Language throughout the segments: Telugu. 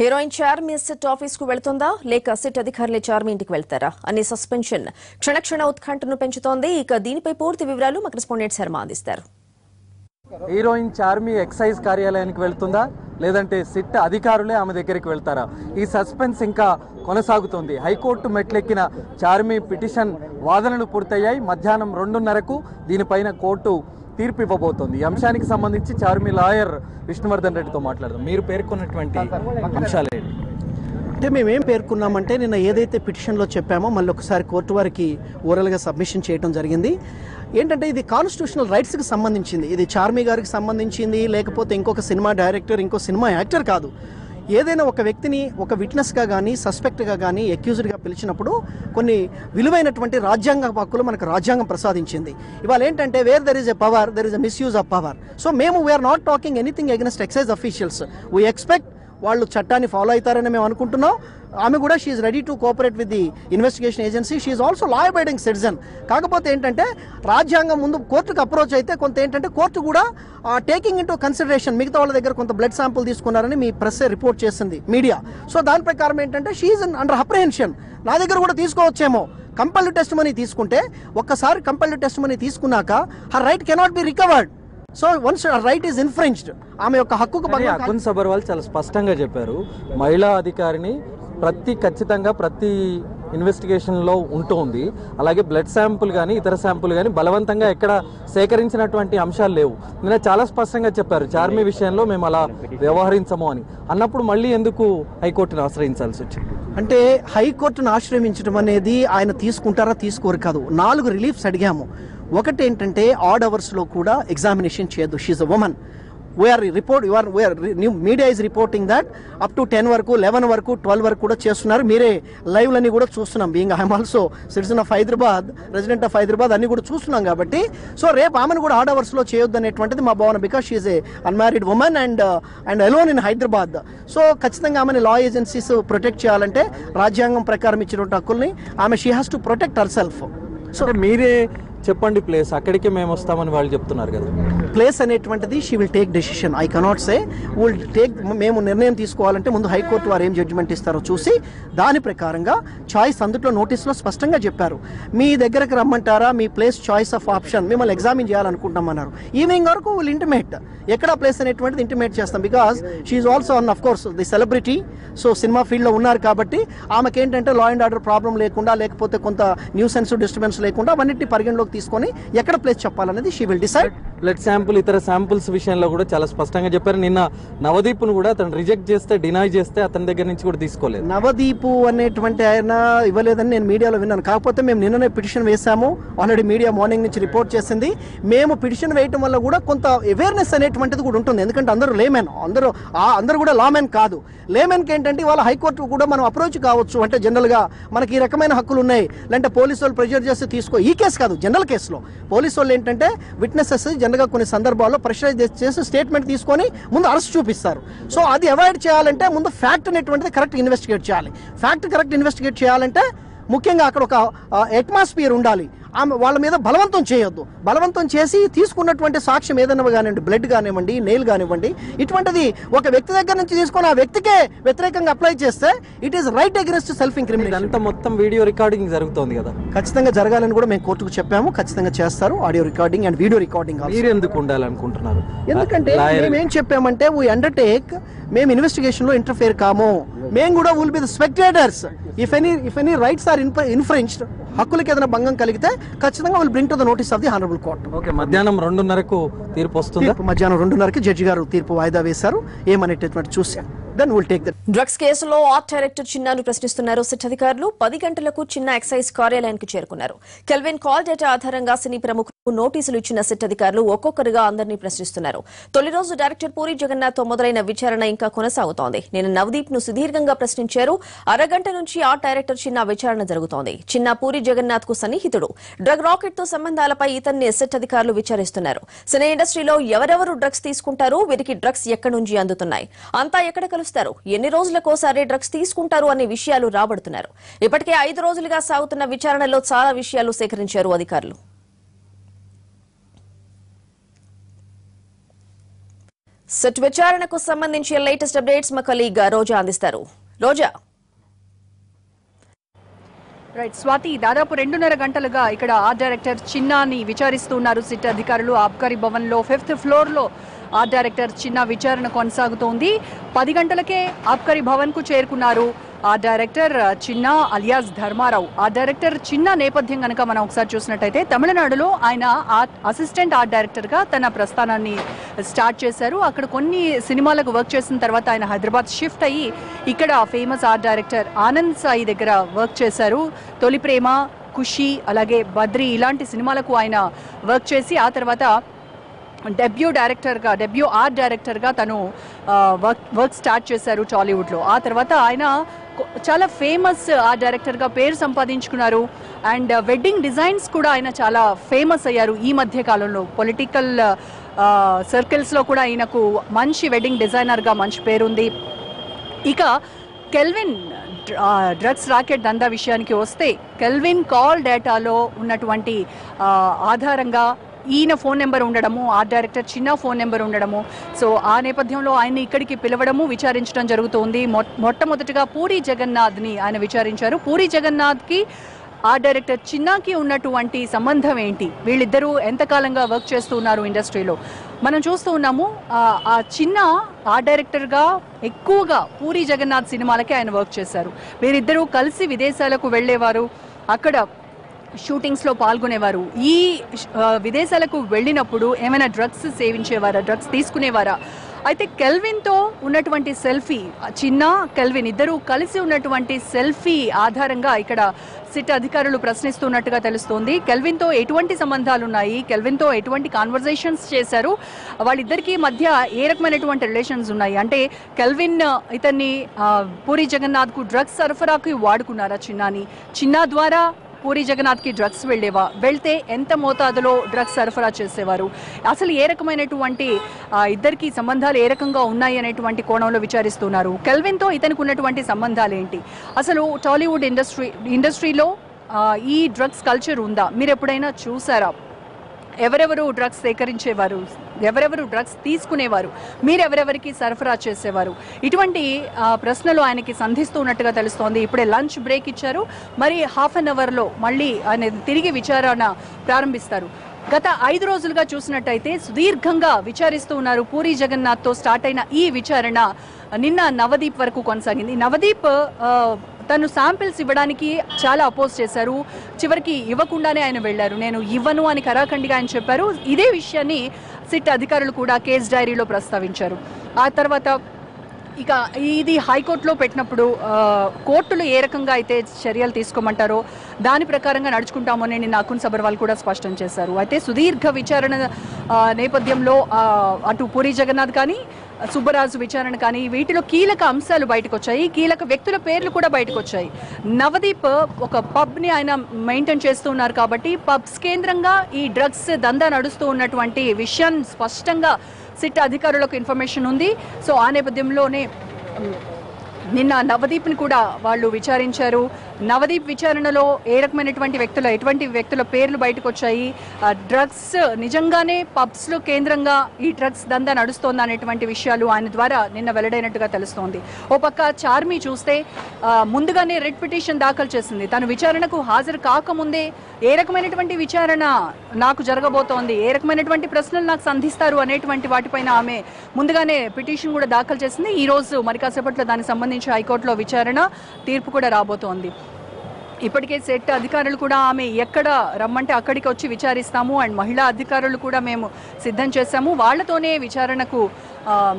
హీరోయిన్ చార్మి సిట్ ఆఫీస్ కు వెళ్తుందా లేక సిట్ అధికారులే చార్మి ఇంటికి వెళ్తారా అనే సస్పెన్షన్ క్షణక్షణ ఉత్కంఠను పెంచుతోంది. ఇక దీనిపై పూర్తి వివరాలు మా కరెస్పాండెంట్ శర్మ అందిస్తారు. హీరోయిన్ చార్మి ఎక్సైజ్ కార్యాలయానికి వెళ్తుందా లేదంటే సిట్ అధికారులే ఆమె దగ్గరికి వెళ్తారా? ఈ సస్పెన్స్ ఇంకా కొనసాగుతోంది. హైకోర్టు మెట్లెక్కిన చార్మి పిటిషన్ వాదనలు పూర్తయ్యాయి. మధ్యాహ్నం 2:30కు దీనిపైన కోర్టు తీర్పు ఇవ్వబోతోంది. ఈ అంశానికి సంబంధించి చార్మి లాయర్ విష్ణువర్ధన్ రెడ్డితో మాట్లాడదాం. మీరు పేర్కొన్నటువంటి అంశాలేంటి? అంటే మేమేం పేర్కొన్నామంటే నిన్న ఏదైతే పిటిషన్లో చెప్పామో మళ్ళీ ఒకసారి కోర్టు వారికి ఓరల్గా సబ్మిషన్ చేయడం జరిగింది. ఏంటంటే ఇది కాన్స్టిట్యూషనల్ రైట్స్కి సంబంధించింది. ఇది చార్మి గారికి సంబంధించింది, లేకపోతే ఇంకొక సినిమా డైరెక్టర్, ఇంకో సినిమా యాక్టర్ కాదు. ఏదైనా ఒక వ్యక్తిని ఒక విట్నెస్గా కానీ, సస్పెక్ట్గా కానీ, అక్యూజ్డ్గా పిలిచినప్పుడు కొన్ని విలువైనటువంటి రాజ్యాంగ హక్కులు మనకు రాజ్యాంగం ప్రసాదించింది. ఇవాళ ఏంటంటే where there is a power, there is a misuse of power. So మేము we are not talking anything against excise officials. We expect వాళ్ళు చట్టాన్ని ఫాలో అవుతారని మేము అనుకుంటున్నాం. ఆమె కూడా she's ready to cooperate with the investigation agency. She's also law abiding citizen. కాకపోతే ఏంటంటే రాజ్యాంగం ముందు కోర్టుకు అప్రోచ్ అయితే కొంత ఏంటంటే కోర్టు కూడా టేకింగ్ ఇంటూ కన్సిడరేషన్ మిగతా వాళ్ళ దగ్గర కొంత బ్లడ్ శాంపుల్ తీసుకున్నారని మీ ప్రెస్ రిపోర్ట్ చేసింది మీడియా. సో దాని ప్రకారం ఏంటంటే షీఈ్ అండర్ అప్రహెన్షన్. నా దగ్గర కూడా తీసుకోవచ్చేమో. కంపల్డ్ టెస్ట్ మనీ తీసుకుంటే ఒక్కసారి కంపల్డ్ టెస్ట్ మనీ తీసుకున్నాక her right cannot be recovered. So once right is infringed, ఆమె యొక్క హక్కుకు అకున్ సబర్వాల్ చాలా స్పష్టంగా చెప్పారు. మహిళా అధికారిని ఖచ్చితంగా ప్రతి ఇన్వెస్టిగేషన్లో ఉంటుంది. అలాగే బ్లడ్ శాంపుల్ కానీ ఇతర శాంపుల్ కానీ బలవంతంగా ఎక్కడ సేకరించినటువంటి అంశాలు లేవు. నిన్న చాలా స్పష్టంగా చెప్పారు చార్మి విషయంలో మేము అలా వ్యవహరించము అని. అన్నప్పుడు మళ్ళీ ఎందుకు హైకోర్టును ఆశ్రయించాల్సి వచ్చింది? అంటే హైకోర్టును ఆశ్రయించడం అనేది ఆయన తీసుకుంటారా తీసుకోరు కాదు. 4 రిలీఫ్స్ అడిగాము. ఒకటి ఏంటంటే ఆడ్ అవర్స్లో కూడా ఎగ్జామినేషన్ చేయొద్దు. She's a woman. Media is reporting that up to 10 వరకు, 11 వరకు, 12 వరకు కూడా చేస్తున్నారు. మీరే లైవ్లన్నీ కూడా చూస్తున్నాం. Being I'm also citizen of Hyderabad, resident of Hyderabad అన్ని కూడా చూస్తున్నాం. కాబట్టి సో రేపు ఆమెను కూడా ఆడ్ అవర్స్లో చేయొద్దు అనేటువంటిది మా భావన. Because she's a unmarried woman and alone in Hyderabad. So ఖచ్చితంగా ఆమెను లా ఏజెన్సీస్ ప్రొటెక్ట్ చేయాలంటే రాజ్యాంగం ప్రకారం ఇచ్చినటువంటి హక్కుల్ని ఆమె she has to protect her self. So మీరే చెప్పండి ప్లేస్, అక్కడికి మేము వస్తామని వాళ్ళు చెప్తున్నారు కదా. ప్లేస్ అనేటువంటిది she will take decision. I cannot say will take. మేము నిర్ణయం తీసుకోవాలంటే ముందు హైకోర్టు వారు ఏం జడ్జిమెంట్ ఇస్తారో చూసి దాని ప్రకారంగా చాయిస్ అందులో నోటీస్లో స్పష్టంగా చెప్పారు. మీ దగ్గరకు రమ్మంటారా, మీ ప్లేస్ చాయిస్ ఆఫ్ ఆప్షన్, మిమ్మల్ని ఎగ్జామిన్ చేయాలనుకుంటామన్నారు. ఈవినింగ్ వరకు విల్ ఇంటిమేట్ ఎక్కడ ప్లేస్ అనేటువంటిది ఇంటిమేట్ చేస్తాం. Because she's also of course the celebrity. So cinema ఫీల్డ్లో ఉన్నారు కాబట్టి ఆమెకి ఏంటంటే లా అండ్ ఆర్డర్ ప్రాబ్లం లేకుండా, లేకపోతే కొంత న్యూసెన్స్ డిస్టర్బెన్స్ లేకుండా అవన్నింటినీ పరిగణలోకి తీసుకొని ఎక్కడ ప్లేస్ చెప్పాలనేది she will decide. Blood sample ఇతర శాంపుల్స్ విషయంలో కూడా చాలా స్పష్టంగా చెప్పారు. నిన్న నవదీప్ను కూడా అతను రిజెక్ట్ చేస్తే, డినై చేస్తే అతని దగ్గర నుంచి కూడా తీసుకోలేదు. నవదీపు అనేటువంటి ఆయన ఇవ్వలేదని నేను మీడియాలో విన్నాను. కాకపోతే మేము నిన్ననే పిటిషన్ వేసాము. ఆల్రెడీ మీడియా మార్నింగ్ నుంచి రిపోర్ట్ చేసింది. మేము పిటిషన్ వేయటం వల్ల కూడా కొంత అవేర్నెస్ అనేటువంటిది కూడా ఉంటుంది. ఎందుకంటే అందరూ లేమెన్, అందరూ కూడా లామెన్ కాదు. లేమెన్కి ఏంటంటే వాళ్ళ హైకోర్టు కూడా మనం అప్రోచ్ కావచ్చు. అంటే జనరల్గా మనకి ఈ రకమైన హక్కులు ఉన్నాయి, లేదంటే పోలీసు వాళ్ళు ప్రెజర్ చేస్తే తీసుకో. ఈ కేసు కాదు, జనరల్ కేసులో పోలీసు వాళ్ళు ఏంటంటే విట్నెసెస్ జనరల్గా కొన్ని సందర్భాల్లో ప్రెషరైజ్ చేసి స్టేట్మెంట్ తీసుకొని ముందు అరెస్ట్ చూపిస్తారు. సో అది అవాయిడ్ చేయాలంటే ముందు ఫ్యాక్ట్ అనేటువంటిది కరెక్ట్ ఇన్వెస్టిగేట్ చేయాలి. ఫ్యాక్ట్ కరెక్ట్ ఇన్వెస్టిగేట్ చేయాలంటే ముఖ్యంగా అక్కడ ఒక అట్మాస్ఫియర్ ఉండాలి. ఆమె వాళ్ళ మీద బలవంతం చేయొద్దు. బలవంతం చేసి తీసుకున్నటువంటి సాక్ష్యం ఏదైనా కానివ్వండి, బ్లడ్ కానివ్వండి, నెయిల్ కానివ్వండి, ఇటువంటిది ఒక వ్యక్తి దగ్గర నుంచి తీసుకొని ఆ వ్యక్తికే వ్యతిరేకంగా అప్లై చేస్తే it is right against self incrimination. అంతా మొత్తం వీడియో రికార్డింగ్ జరుగుతోంది కదా. ఖచ్చితంగా జరగాలని కూడా మేము కోర్టుకు చెప్పాము. ఖచ్చితంగా చేస్తారు audio recording and video recording. మీరు ఎందుకు ఉండాలనుకుంటున్నారు? ఎందుకంటే మేమేం చెప్పామంటే వీ అండర్టేక్, మేము ఇన్వెస్టిగేషన్ లో ఇంటర్ఫేర్ కాము. మేము కూడా will be the spectators. If any rights are infringed, హక్కులకు ఏదైనా భంగం కలిగితే ఖచ్చితంగా will bring to the notice of the honourable court. Okay, మధ్యాహ్నం 2:30కు తీర్పు వస్తుంది. మధ్యాహ్నం 2:30కి జడ్జి గారు తీర్పు వాయిదా వేశారు. ఏమనేటటువంటి చూసాం. డ్రగ్స్ కేసులో ఆర్ట్ డైరెక్టర్ చిన్నాను ప్రశ్నిస్తున్నారు సిట్ అధికారులు. 10 గంటలకు చిన్న ఎక్సైజ్ కార్యాలయానికి చేరుకున్నారు. కెల్విన్ కాల్ డేటా ఆధారంగా సినీ ప్రముఖులకు నోటీసులు ఇచ్చిన సిట్ అధికారులు ఒక్కొక్కరుగా అందరినీ ప్రశ్నిస్తున్నారు. తొలి రోజు డైరెక్టర్ పూరి జగన్నాథ్ తో మొదలైన విచారణ ఇంకా కొనసాగుతోంది. నిన్న నవదీప్ ను సుదీర్ఘంగా ప్రశ్నించారు. అరగంట నుంచి ఆర్ట్ డైరెక్టర్ చిన్న విచారణ జరుగుతోంది. చిన్న పూరి జగన్నాథ్ కు సన్నిహితుడు. డ్రగ్ రాకెట్ తో సంబంధాలపై ఇతన్ని సిట్ అధికారులు విచారిస్తున్నారు. సినీ ఇండస్ట్రీలో ఎవరెవరు డ్రగ్స్ తీసుకుంటారు, వీరికి డ్రగ్స్ ఎక్కడి నుంచి అందుతున్నాయి, అంతా ఎక్కడ కలుస్తారు, ఎన్ని రోజులకోసారి డ్రగ్స్ తీసుకుంటారు అనే విషయాలు రాబడుతున్నారు. ఇప్పటికే 5 రోజులుగా సాగుతున్న విచారణలో చాలా విషయాలు సేకరించారు అధికారులు. సెట్ విచారణకు సంబంధించి లేటెస్ట్ అప్డేట్స్ మా కలీగ్ రోజా అందిస్తారు. రోజా. రైట్ స్వాతి, దాదాపు 2.5 గంటలుగా ఇక్కడ ఆర్ట్ డైరెక్టర్ చిన్నాని విచారిస్తున్నారు సిట్ అధికారులు. ఆబ్కారీ భవన్ లో 5th ఫ్లోర్ లో ఆర్ట్ డైరెక్టర్ చిన్నా విచారణ కొనసాగుతోంది. 10 గంటలకే ఆబ్కారీ భవన్ కు చేరుకున్నారు ఆర్ట్ డైరెక్టర్ చిన్నా అలియాస్ ధర్మారావు. ఆర్ట్ డైరెక్టర్ చిన్నా నేపథ్యం కనుక మనం ఒకసారి చూసినట్టయితే తమిళనాడులో ఆయన అసిస్టెంట్ ఆర్ట్ డైరెక్టర్ గా తన ప్రస్థానాన్ని స్టార్ట్ చేశారు. అక్కడ కొన్ని సినిమాలకు వర్క్ చేసిన తర్వాత ఆయన హైదరాబాద్ షిఫ్ట్ అయ్యి ఇక్కడ famous art director Anand Sai దగ్గర వర్క్ చేశారు. తొలి ప్రేమ, ఖుషి, అలాగే బద్రి ఇలాంటి సినిమాలకు ఆయన వర్క్ చేసి ఆ తర్వాత డెబ్యూ ఆర్ట్ డైరెక్టర్గా తను వర్క్ స్టార్ట్ చేశారు టాలీవుడ్లో. ఆ తర్వాత ఆయన చాలా ఫేమస్ ఆర్ట్ డైరెక్టర్గా పేరు సంపాదించుకున్నారు. అండ్ వెడ్డింగ్ డిజైన్స్ కూడా ఆయన చాలా ఫేమస్ అయ్యారు ఈ మధ్య కాలంలో. పొలిటికల్ సర్కిల్స్లో కూడా ఆయనకు మంచి వెడ్డింగ్ డిజైనర్గా మంచి పేరుంది. ఇక కెల్విన్ డ్రగ్స్ రాకెట్ దందా విషయానికి వస్తే కెల్విన్ కాల్ డేటాలో ఉన్నటువంటి ఆధారంగా ఈయన ఫోన్ నెంబర్ ఉండడము, ఆర్ట్ డైరెక్టర్ చిన్న ఫోన్ నెంబర్ ఉండడము, సో ఆ నేపథ్యంలో ఆయన్ని ఇక్కడికి పిలవడము, విచారించడం జరుగుతోంది. మొట్టమొదటిగా పూరి జగన్నాథ్ని ఆయన విచారించారు. పూరి జగన్నాథ్కి ఆర్ట్ డైరెక్టర్ చిన్నాకి ఉన్నటువంటి సంబంధం ఏంటి, వీళ్ళిద్దరూ ఎంతకాలంగా వర్క్ చేస్తూ ఉన్నారు ఇండస్ట్రీలో మనం చూస్తూ ఉన్నాము. ఆ చిన్న ఆర్ట్ డైరెక్టర్గా ఎక్కువగా పూరి జగన్నాథ్ సినిమాలకే ఆయన వర్క్ చేశారు. వీరిద్దరూ కలిసి విదేశాలకు వెళ్ళేవారు, అక్కడ షూటింగ్స్లో పాల్గొనేవారు. ఈ విదేశాలకు వెళ్ళినప్పుడు ఏమైనా డ్రగ్స్ సేవించేవారా, డ్రగ్స్ తీసుకునేవారా? అయితే కెల్విన్తో ఉన్నటువంటి సెల్ఫీ, చిన్న కెల్విన్ ఇద్దరు కలిసి ఉన్నటువంటి సెల్ఫీ ఆధారంగా ఇక్కడ సిట్ అధికారులు ప్రశ్నిస్తున్నట్టుగా తెలుస్తోంది. కెల్విన్తో ఎటువంటి సంబంధాలు ఉన్నాయి, కెల్విన్తో ఎటువంటి కాన్వర్జేషన్స్ చేశారు, వాళ్ళిద్దరికీ మధ్య ఏ రకమైనటువంటి రిలేషన్స్ ఉన్నాయి, అంటే కెల్విన్ ఇతన్ని పూరి జగన్నాథ్కు డ్రగ్స్ సరఫరాకి వాడుకున్నారా చిన్నాని, చిన్నా ద్వారా పూరి జగన్నాథ్కి డ్రగ్స్ వెళ్తే ఎంత మోతాదులో డ్రగ్స్ సరఫరా చేసేవారు, అసలు ఏ రకమైనటువంటి ఇద్దరికి సంబంధాలు ఏ రకంగా ఉన్నాయి అనేటువంటి కోణంలో విచారిస్తున్నారు. కెల్విన్తో ఇతనికి ఉన్నటువంటి సంబంధాలు ఏంటి, అసలు టాలీవుడ్ ఇండస్ట్రీలో ఈ డ్రగ్స్ కల్చర్ ఉందా, మీరు ఎప్పుడైనా చూసారా, ఎవరెవరు డ్రగ్స్ సేకరించేవారు, ఎవరెవరు డ్రగ్స్ తీసుకునేవారు, మీరెవరెవరికి సరఫరా చేసేవారు, ఇటువంటి ప్రశ్నలు ఆయనకి సంధిస్తున్నట్టుగా తెలుస్తోంది. ఇప్పుడే లంచ్ బ్రేక్ ఇచ్చారు, మరి హాఫ్ అన్ అవర్లో మళ్ళీ ఆయన తిరిగి విచారణ ప్రారంభిస్తారు. గత 5 రోజులుగా చూసినట్టయితే సుదీర్ఘంగా విచారిస్తూ ఉన్నారు. పూరి జగన్నాథ్తో స్టార్ట్ అయిన ఈ విచారణ నిన్న నవదీప్ వరకు కొనసాగింది. నవదీప్ తను శాంపిల్స్ ఇవ్వడానికి చాలా అపోజ్ చేశారు, చివరికి ఇవ్వకుండానే ఆయన వెళ్లారు. నేను ఇవ్వను అని కరాఖండిగా ఆయన చెప్పారు. ఇదే విషయాన్ని సిట్ అధికారులు కూడా కేస్ డైరీలో ప్రస్తావించారు. ఆ తర్వాత ఇక ఇది హైకోర్టులో పెట్టినప్పుడు కోర్టులు ఏ రకంగా అయితే చర్యలు తీసుకోమంటారో దాని ప్రకారంగా నడుచుకుంటామని నిన్న అకున్ సబర్వాల్ కూడా స్పష్టం చేశారు. అయితే సుదీర్ఘ విచారణ నేపథ్యంలో అటు పూరి జగన్నాథ్ కానీ సుబ్బరాజు విచారణ కానీ వీటిలో కీలక అంశాలు బయటకు వచ్చాయి, కీలక వ్యక్తుల పేర్లు కూడా బయటకు వచ్చాయి. నవదీప్ ఒక పబ్ని ఆయన మెయింటైన్ చేస్తూ ఉన్నారు కాబట్టి పబ్స్ కేంద్రంగా ఈ డ్రగ్స్ దందా నడుస్తూ ఉన్నటువంటి విషయాన్ని స్పష్టంగా సిట్ అధికారులకు ఇన్ఫర్మేషన్ ఉంది. సో ఆ నేపథ్యంలోనే నిన్న నవదీప్ని కూడా వాళ్ళు విచారించారు. నవదీప్ విచారణలో ఏ రకమైనటువంటి ఎటువంటి వ్యక్తుల పేర్లు బయటకు వచ్చాయి, డ్రగ్స్ నిజంగానే పబ్స్లో కేంద్రంగా ఈ డ్రగ్స్ దందా నడుస్తోంది అనేటువంటి విషయాలు ఆయన ద్వారా నిన్న వెల్లడైనట్టుగా తెలుస్తోంది. ఓ పక్క చార్మి చూస్తే ముందుగానే రెడ్ పిటిషన్ దాఖలు చేసింది. తను విచారణకు హాజరు కాకముందే ఏ రకమైనటువంటి విచారణ నాకు జరగబోతోంది, ఏ రకమైనటువంటి ప్రశ్నలు నాకు సంధిస్తారు అనేటువంటి వాటిపైన ఆమె ముందుగానే పిటిషన్ కూడా దాఖలు చేసింది. ఈ రోజు మరి కాసేపట్లో దానికి సంబంధించి హైకోర్టులో విచారణ, తీర్పు కూడా రాబోతోంది. ఇప్పటికే సెట్ అధికారులు కూడా ఆమె ఎక్కడ రమ్మంటే అక్కడికి వచ్చి విచారిస్తాము, అండ్ మహిళా అధికారులు కూడా మేము సిద్ధం చేశాము, వాళ్లతోనే విచారణకు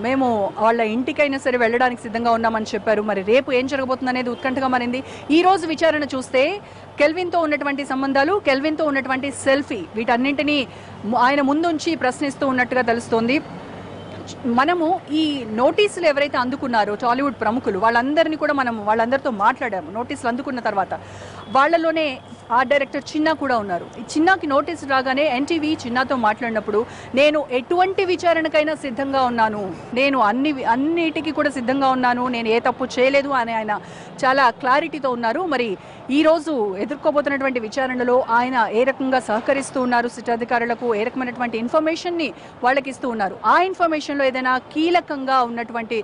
మేము వాళ్ళ ఇంటికైనా సరే వెళ్ళడానికి సిద్ధంగా ఉన్నామని చెప్పారు. మరి రేపు ఏం జరగబోతుంది అనేది ఉత్కంఠగా మారింది. ఈ రోజు విచారణ చూస్తే కెల్విన్తో ఉన్నటువంటి సంబంధాలు, కెల్విన్తో ఉన్నటువంటి సెల్ఫీ, వీటన్నింటినీ ఆయన ముందుంచి ప్రశ్నిస్తూ ఉన్నట్టుగా తెలుస్తోంది. మనము ఈ నోటీసులు ఎవరైతే అందుకున్నారో టాలీవుడ్ ప్రముఖులు వాళ్ళందరినీ కూడా వాళ్ళందరితో మాట్లాడాము. నోటీసులు అందుకున్న తర్వాత వాళ్ళలోనే ఆర్ట్ డైరెక్టర్ చిన్నా కూడా ఉన్నారు. ఈ చిన్నాకి నోటీస్ రాగానే ఎన్టీవీ చిన్నాతో మాట్లాడినప్పుడు నేను ఎటువంటి విచారణకైనా సిద్ధంగా ఉన్నాను, నేను అన్నిటికీ కూడా సిద్ధంగా ఉన్నాను, నేను ఏ తప్పు చేయలేదు అని ఆయన చాలా క్లారిటీతో ఉన్నారు. మరి ఈరోజు ఎదుర్కోబోతున్నటువంటి విచారణలో ఆయన ఏ రకంగా సహకరిస్తూ ఉన్నారు సిట్ అధికారులకు, ఏ రకమైనటువంటి ఇన్ఫర్మేషన్ని వాళ్ళకి ఇస్తూ ఉన్నారు, ఆ ఇన్ఫర్మేషన్లో ఏదైనా కీలకంగా ఉన్నటువంటి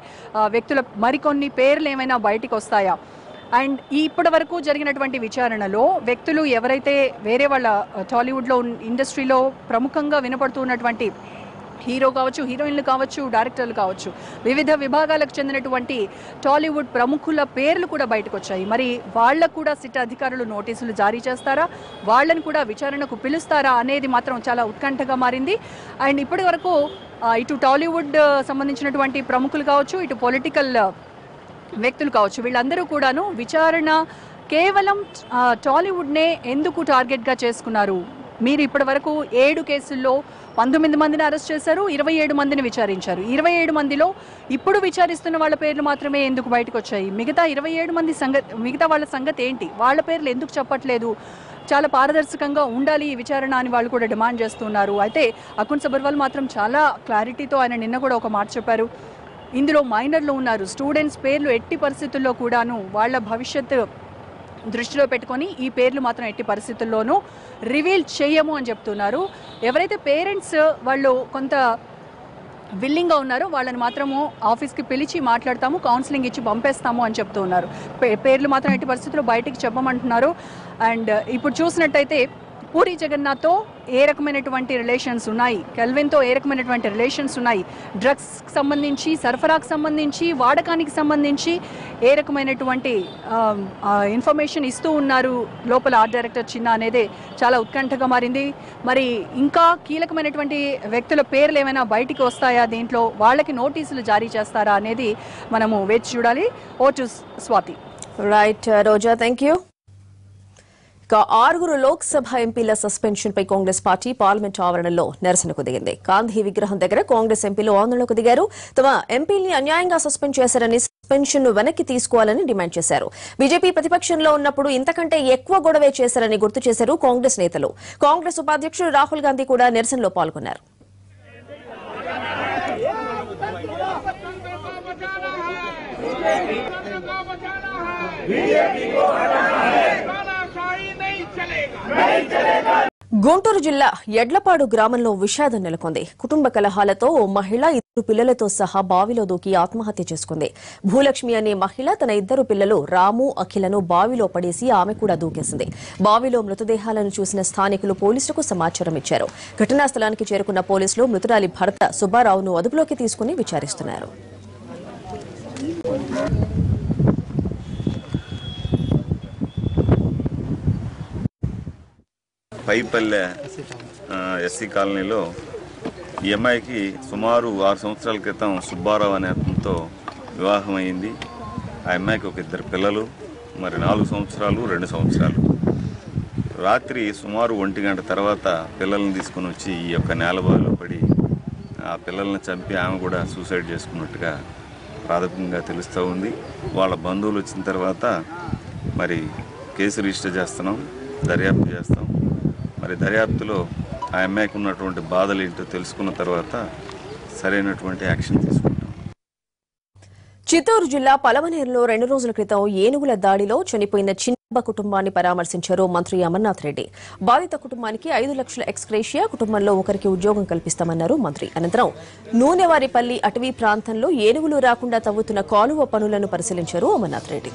వ్యక్తుల మరికొన్ని పేర్లు ఏమైనా బయటికి వస్తాయా? అండ్ ఇప్పటి వరకు జరిగినటువంటి విచారణలో వ్యక్తులు ఎవరైతే వేరే వాళ్ళ టాలీవుడ్లో ఇండస్ట్రీలో ప్రముఖంగా వినపడుతున్నటువంటి హీరో కావచ్చు, హీరోయిన్లు కావచ్చు, డైరెక్టర్లు కావచ్చు, వివిధ విభాగాలకు చెందినటువంటి టాలీవుడ్ ప్రముఖుల పేర్లు కూడా బయటకు వచ్చాయి. మరి వాళ్ళకు కూడా సిట్ అధికారులు నోటీసులు జారీ చేస్తారా, వాళ్ళని కూడా విచారణకు పిలుస్తారా అనేది మాత్రం చాలా ఉత్కంఠగా మారింది. అండ్ ఇప్పటి వరకు ఇటు టాలీవుడ్ సంబంధించినటువంటి ప్రముఖులు కావచ్చు, ఇటు పొలిటికల్ వ్యక్తులు కావచ్చు, వీళ్ళందరూ కూడాను విచారణ కేవలం టాలీవుడ్నే ఎందుకు టార్గెట్గా చేసుకున్నారు? మీరు ఇప్పటి వరకు 7 కేసుల్లో 19 మందిని అరెస్ట్ చేశారు, 27 మందిని విచారించారు. 27 మందిలో ఇప్పుడు విచారిస్తున్న వాళ్ళ పేర్లు మాత్రమే ఎందుకు బయటకు వచ్చాయి? మిగతా 27 మంది మిగతా వాళ్ళ సంగతి ఏంటి? వాళ్ళ పేర్లు ఎందుకు చెప్పట్లేదు? చాలా పారదర్శకంగా ఉండాలి ఈ విచారణ అని వాళ్ళు కూడా డిమాండ్ చేస్తున్నారు. అయితే అకున్ సబర్వాల్ మాత్రం చాలా క్లారిటీతో ఆయన నిన్న కూడా ఒక మాట చెప్పారు. ఇందులో మైనర్లు ఉన్నారు, స్టూడెంట్స్ పేర్లు ఎట్టి పరిస్థితుల్లో కూడాను వాళ్ళ భవిష్యత్తు దృష్టిలో పెట్టుకొని ఈ పేర్లు మాత్రం ఎట్టి పరిస్థితుల్లోనూ రివీల్ చేయము అని చెప్తున్నారు. ఎవరైతే పేరెంట్స్ వాళ్ళు కొంత విల్లింగ్గా ఉన్నారో వాళ్ళని మాత్రము ఆఫీస్కి పిలిచి మాట్లాడతాము, కౌన్సిలింగ్ ఇచ్చి పంపేస్తాము అని చెప్తూ ఉన్నారు. పేర్లు మాత్రం ఎట్టి పరిస్థితుల్లో బయటికి చెప్పమంటున్నారు. అండ్ ఇప్పుడు చూసినట్టయితే పూరి జగన్నాథ్తో ఏ రకమైనటువంటి రిలేషన్స్ ఉన్నాయి, కెల్విన్తో ఏ రకమైనటువంటి రిలేషన్స్ ఉన్నాయి, డ్రగ్స్కి సంబంధించి, సరఫరాకు సంబంధించి, వాడకానికి సంబంధించి ఏ రకమైనటువంటి ఇన్ఫర్మేషన్ ఇస్తూ ఉన్నారు లోపల ఆర్ట్ డైరెక్టర్ చిన్నా అనేది చాలా ఉత్కంఠగా మారింది. మరి ఇంకా కీలకమైనటువంటి వ్యక్తుల పేర్లు ఏమైనా బయటికి వస్తాయా, దీంట్లో వాళ్ళకి నోటీసులు జారీ చేస్తారా అనేది మనము వేచి చూడాలి. Over to Swathi. Right Roja, thank you. ఇక 6 లోక్సభ ఎంపీల సస్పెన్షన్ పై కాంగ్రెస్ పార్టీ పార్లమెంట్ ఆవరణలో నిరసనకు దిగింది. గాంధీ విగ్రహం దగ్గర కాంగ్రెస్ ఎంపీలు ఆందోళనకు దిగారు. తమ ఎంపీల్ని అన్యాయంగా సస్పెండ్ చేశారని, సస్పెన్షన్ ను వెనక్కి తీసుకోవాలని డిమాండ్ చేశారు. బీజేపీ ప్రతిపక్షంలో ఉన్నప్పుడు ఇంతకంటే ఎక్కువ గొడవే చేశారని గుర్తు చేశారు కాంగ్రెస్ నేతలు. కాంగ్రెస్ ఉపాధ్యక్షుడు రాహుల్ గాంధీ కూడా నిరసనలో పాల్గొన్నారు. గుంటూరు జిల్లా ఎడ్లపాడు గ్రామంలో విషాదం నెలకొంది. కుటుంబ కలహాలతో ఓ మహిళ 2 పిల్లలతో సహా బావిలో దూకి ఆత్మహత్య చేసుకుంది. భూలక్ష్మి అనే మహిళ తన 2 పిల్లలు రాము, అఖిలను బావిలో పడేసి ఆమె కూడా దూకేసింది. బావిలో మృతదేహాలను చూసిన స్థానికులు పోలీసులకు సమాచారం ఇచ్చారు. ఘటనా స్థలానికి చేరుకున్న పోలీసులు మృతురాలి భర్త సుబ్బారావును అదుపులోకి తీసుకుని విచారిస్తున్నారు. పైపల్లె ఎస్సీ కాలనీలో ఈ అమ్మాయికి సుమారు 6 సంవత్సరాల క్రితం సుబ్బారావు అనే అతనితో వివాహం అయింది. ఆ అమ్మాయికి ఒక 2 పిల్లలు, మరి 4 సంవత్సరాలు 2 సంవత్సరాలు. రాత్రి సుమారు 1 గంట తర్వాత పిల్లల్ని తీసుకుని వచ్చి ఈ యొక్క నేలబావిలో పడి ఆ పిల్లల్ని చంపి ఆమె కూడా సూసైడ్ చేసుకున్నట్టుగా ప్రాథమికంగా తెలుస్తూ ఉంది. వాళ్ళ బంధువులు వచ్చిన తర్వాత మరి కేసు రిజిస్టర్ చేస్తున్నాం, దర్యాప్తు చేస్తాం. మరి దర్యాప్తులో ఆ అమ్మాయికి ఉన్నటువంటి బాధలు ఏంటో తెలుసుకున్న తర్వాత సరైనటువంటి యాక్షన్ తీసుకుంటాం. చిత్తూరు జిల్లా పలమనేరులో 2 రోజుల క్రితం ఏనుగుల దాడిలో చనిపోయిన చిన్న కుటుంబాన్ని పరామర్శించారు మంత్రి అమర్నాథ్ రెడ్డి. బాధిత కుటుంబానికి 5 లక్షల ఎక్స్గ్రేషియా, కుటుంబంలో ఒకరికి ఉద్యోగం కల్పిస్తామన్నారు మంత్రి. అనంతరం నూనెవారిపల్లి అటవీ ప్రాంతంలో ఏనుగులు రాకుండా తవ్వుతున్న కాలువ పనులను పరిశీలించారు అమర్నాథ్ రెడ్డి.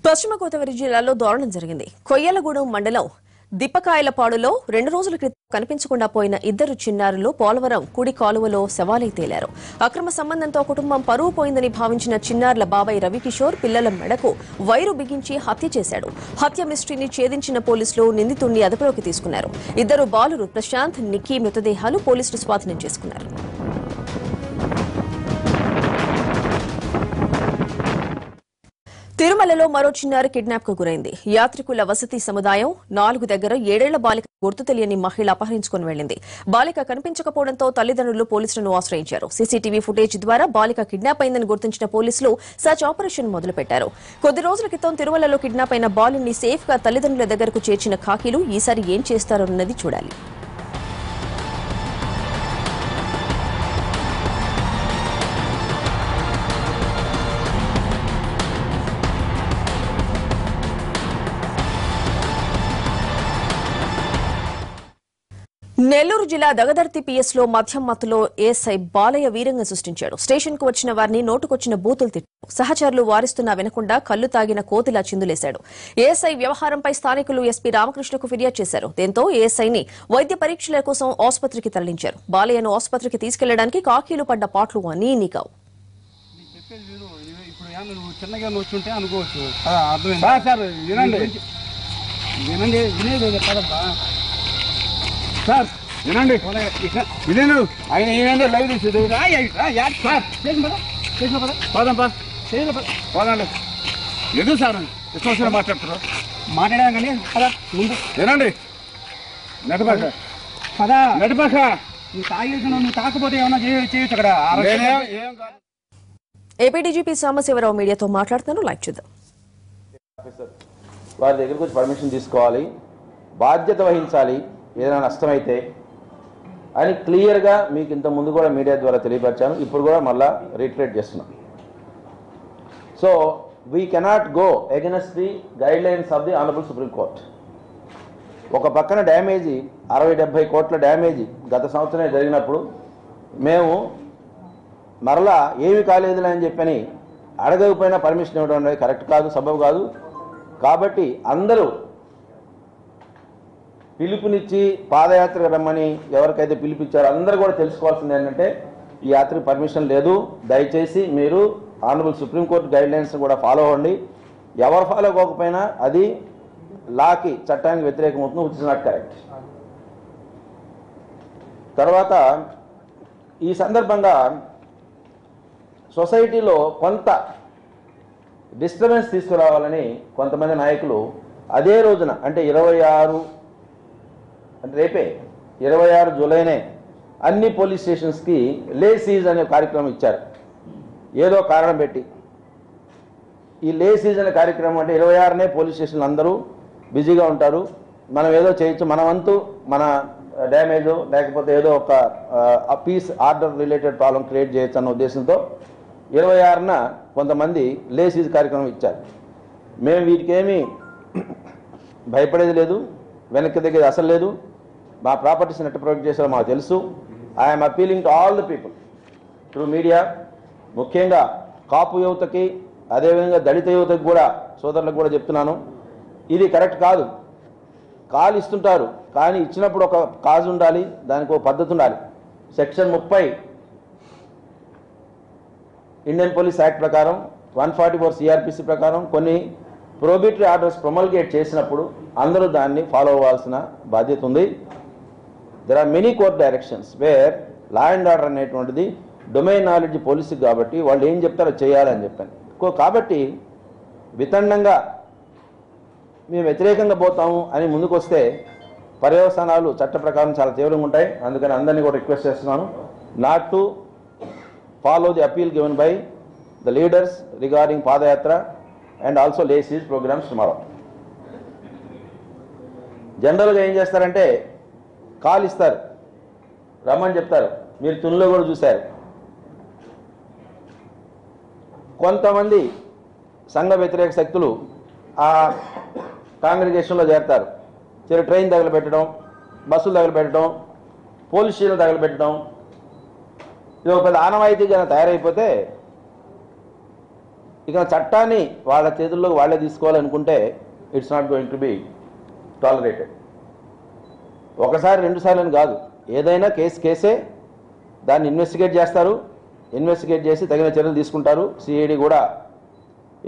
పశ్చిమ గోదావరి జిల్లాలో దారుణం జరిగింది. కొయ్యలగూడెం మండలం దిప్పకాయలపాడులో 2 రోజుల క్రితం కనిపించకుండా పోయిన 2 చిన్నారులు పోలవరం కుడి కాలువలో శవాలై తేలారు. అక్రమ సంబంధంతో కుటుంబం పరువు పోయిందని భావించిన చిన్నారుల బాబాయ్ రవికిషోర్ పిల్లల మెడకు వైరు బిగించి హత్య చేశాడు. హత్య మిస్టరీని ఛేదించిన పోలీసులు నిందితుడిని అదుపులోకి తీసుకున్నారు. 2 బాలురు ప్రశాంత్, నిక్కీ మృతదేహాలు పోలీసులు స్వాధీనం చేసుకున్నారు. తిరుమలలో మరో చిన్నారి కిడ్నాప్ కు గురైంది. యాత్రికుల వసతి సముదాయం 4 దగ్గర 7 ఏళ్ల బాలిక గుర్తు తెలియని మహిళ అపహరించుకుని వెళ్లింది. బాలిక కనిపించకపోవడంతో తల్లిదండ్రులు పోలీసులను ఆశ్రయించారు. సీసీటీవీ ఫుటేజ్ ద్వారా బాలిక కిడ్నాప్ అయిందని గుర్తించిన పోలీసులు సర్చ్ ఆపరేషన్ మొదలుపెట్టారు. కొద్ది రోజుల క్రితం తిరుమలలో కిడ్నాప్ అయిన బాలుని సేఫ్ గా తల్లిదండ్రుల దగ్గరకు చేర్చిన ఖాకీలు ఈసారి ఏం చేస్తారన్నది చూడాలి. నెల్లూరు జిల్లా దగదర్తి పిఎస్ లో మద్యం మత్తులో ఏఎస్ఐ బాలయ్య వీరంగం సృష్టించాడు. స్టేషన్ కు వచ్చిన వారిని నోటుకొచ్చిన బూతులు తిట్టాడు. సహచరులు వారిస్తున్నా వినకుండా కళ్లు తాగిన కోతిలా చిందులేశాడు. ఏఎస్ఐ వ్యవహారంపై స్థానికులు ఎస్పీ రామకృష్ణకు ఫిర్యాదు చేశారు. దీంతో ఏఎస్ఐని వైద్య పరీక్షల కోసం ఆసుపత్రికి తరలించారు. బాలయ్యను ఆసుపత్రికి తీసుకెళ్లడానికి కాకీలు పడ్డ పాటలు అన్నీ నీకావు. సార్ వినండి, వినండి. ఆయన ఏమైందో లైవ్ తీసేది పోదండి. ఎందుకు సార్ ఇష్టం మాట్లాడుతున్నారు? మాట్లాడాను కానీ పదా ముందు వినండి. నడిపాక పదా నడిపాక నువ్వు తాగేసిన నువ్వు తాకపోతే ఏమన్నా చేయొచ్చు అక్కడ. ఏపీ డీజీపీ సాంబశివరావు మీడియాతో మాట్లాడుతున్నారు. లైక్ చూద్దాం. వారి దగ్గరకు వచ్చి పర్మిషన్ తీసుకోవాలి, బాధ్యత వహించాలి ఏదైనా నష్టమైతే అని క్లియర్గా మీకు ఇంత ముందు కూడా మీడియా ద్వారా తెలియపరిచాను. ఇప్పుడు కూడా మళ్ళా రీట్రేట్ చేస్తున్నాం. So we cannot go against the guide lines of the honourable supreme court. ఒక పక్కన డ్యామేజీ 60-70 కోట్ల డ్యామేజీ గత సంవత్సరమే జరిగినప్పుడు మేము మరలా ఏమి కాలేదులే అని చెప్పని అడగకపోయినా పర్మిషన్ ఇవ్వడం అనేది కరెక్ట్ కాదు, సబబు కాదు. కాబట్టి అందరూ పిలుపునిచ్చి పాదయాత్రకు రమ్మని ఎవరికైతే పిలిపించారో అందరూ కూడా తెలుసుకోవాల్సింది ఏంటంటే ఈ యాత్రకు పర్మిషన్ లేదు. దయచేసి మీరు ఆనరబుల్ సుప్రీంకోర్టు గైడ్లైన్స్ కూడా ఫాలో అవ్వండి. ఎవరు ఫాలో అవ్వకపోయినా అది లాకి, చట్టానికి వ్యతిరేకం అవుతుంది. Which is not correct. తర్వాత ఈ సందర్భంగా సొసైటీలో కొంత డిస్టర్బెన్స్ తీసుకురావాలని కొంతమంది నాయకులు అదే రోజున అంటే 26 అంటే రేపే 26 జూలైనే అన్ని పోలీస్ స్టేషన్స్కి లే సీజ్ అనే కార్యక్రమం ఇచ్చారు. ఏదో కారణం పెట్టి ఈ లే సీజ్ అనే కార్యక్రమం అంటే 26నే పోలీస్ స్టేషన్లు అందరూ బిజీగా ఉంటారు. మనం ఏదో చేయొచ్చు, మన వంతు మన డ్యామేజో లేకపోతే ఏదో ఒక peace order related problem create చేయొచ్చు అన్న ఉద్దేశంతో 26న కొంతమంది లే సీజ్ కార్యక్రమం ఇచ్చారు. మేము వీటికేమీ భయపడేది లేదు, వెనక్కి దగ్గర అసలు లేదు. మా ప్రాపర్టీస్ నెట్ ప్రొటెక్ట్ చేసారో మాకు తెలుసు. I'm appealing to all the people through media, ముఖ్యంగా కాపు యువతకి అదేవిధంగా దళిత యువతకి కూడా సోదరులకు కూడా చెప్తున్నాను, ఇది కరెక్ట్ కాదు. కాల్ ఇస్తుంటారు కానీ ఇచ్చినప్పుడు ఒక కాజ్ ఉండాలి, దానికి ఒక పద్ధతి ఉండాలి. సెక్షన్ 30 ఇండియన్ పోలీస్ యాక్ట్ ప్రకారం 144 సిఆర్పిసి ప్రకారం కొన్ని ప్రోబిటరీ ఆర్డర్స్ ప్రొమల్గేట్ చేసినప్పుడు అందరూ దాన్ని ఫాలో అవ్వాల్సిన బాధ్యత ఉంది. There are many court directions where law and order అనేటువంటిది డొమైన్ నాలెడ్జ్ పోలీసుకి కాబట్టి వాళ్ళు ఏం చెప్తారో చేయాలని చెప్పాను. కాబట్టి వితండంగా మేము వ్యతిరేకంగా పోతాము అని ముందుకు వస్తే పర్యవసానాలు చట్ట ప్రకారం చాలా తీవ్రంగా ఉంటాయి. అందుకని అందరినీ కూడా రిక్వెస్ట్ చేస్తున్నాను not to follow the appeal given by the leaders regarding padayatra and also లే సీజ్ ప్రోగ్రామ్స్ టుమారో. జనరల్గా ఏం చేస్తారంటే కాల్ ఇస్తారు, రమ్మని చెప్తారు. మీరు తునిలో కూడా చూశారు, కొంతమంది సంఘ వ్యతిరేక శక్తులు ఆ కాంగ్రిగేషన్లో చేరతారు. ట్రైన్ తగలబెట్టడం, బస్సులు తగలబెట్టడం, పోలీస్ స్టేషన్లు తగలబెట్టడం, ఇది ఒక పెద్ద ఆనవాయితీగా తయారైపోతే ఇక చట్టాన్ని వాళ్ళ చేతుల్లోకి వాళ్ళే తీసుకోవాలనుకుంటే it's not going to be tolerated. ఒకసారి 2 సార్లు అని కాదు, ఏదైనా కేసే. దాన్ని ఇన్వెస్టిగేట్ చేస్తారు, ఇన్వెస్టిగేట్ చేసి తగిన చర్యలు తీసుకుంటారు. సిఐడి కూడా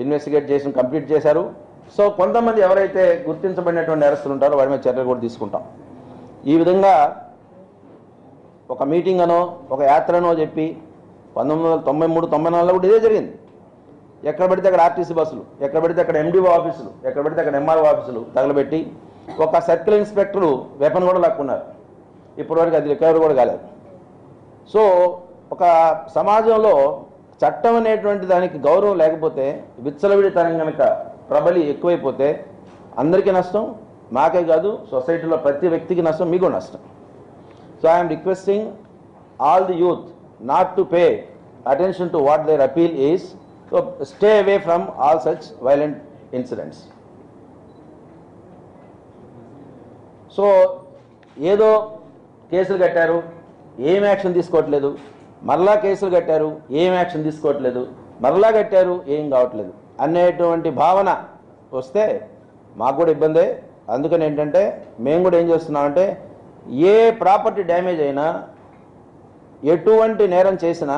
ఇన్వెస్టిగేట్ చేసి కంప్లీట్ చేశారు. సో కొంతమంది ఎవరైతే గుర్తించబడినటువంటి నేరస్తులు ఉంటారో వారి మీద చర్యలు కూడా తీసుకుంటాం. ఈ విధంగా ఒక మీటింగ్ అనో ఒక యాత్రనో చెప్పి 1993-94లో కూడా ఇదే జరిగింది. ఎక్కడ పడితే అక్కడ ఆర్టీసీ బస్సులు, ఎక్కడ పడితే అక్కడ ఎండిఓ ఆఫీసులు, ఎక్కడ పడితే అక్కడ ఎంఆర్ఓ ఆఫీసులు తగలబెట్టి ఒక సర్కిల్ ఇన్స్పెక్టరు వెపన్ కూడా లాక్కున్నారు. ఇప్పటివరకు అది రికవరీ కూడా కాలేదు. సో ఒక సమాజంలో చట్టం అనేటువంటి దానికి గౌరవం లేకపోతే, విచ్చలవిడితనం కనుక ప్రబలి ఎక్కువైపోతే అందరికీ నష్టం, మాకే కాదు సొసైటీలో ప్రతి వ్యక్తికి నష్టం, మీకు నష్టం. So I'm requesting all the youth not to pay attention to what their appeal is, so stay away from all such violent incidents. So ఏదో కేసులు కట్టారు, ఏం యాక్షన్ తీసుకోవట్లేదు, మరలా కేసులు కట్టారు, ఏం యాక్షన్ తీసుకోవట్లేదు, మరలా కట్టారు, ఏం కావట్లేదు అనేటువంటి భావన వస్తే మాకు కూడా ఇబ్బందే. అందుకని ఏంటంటే మేము కూడా ఏం చేస్తున్నామంటే, ఏ ప్రాపర్టీ డ్యామేజ్ అయినా, ఎటువంటి నేరం చేసినా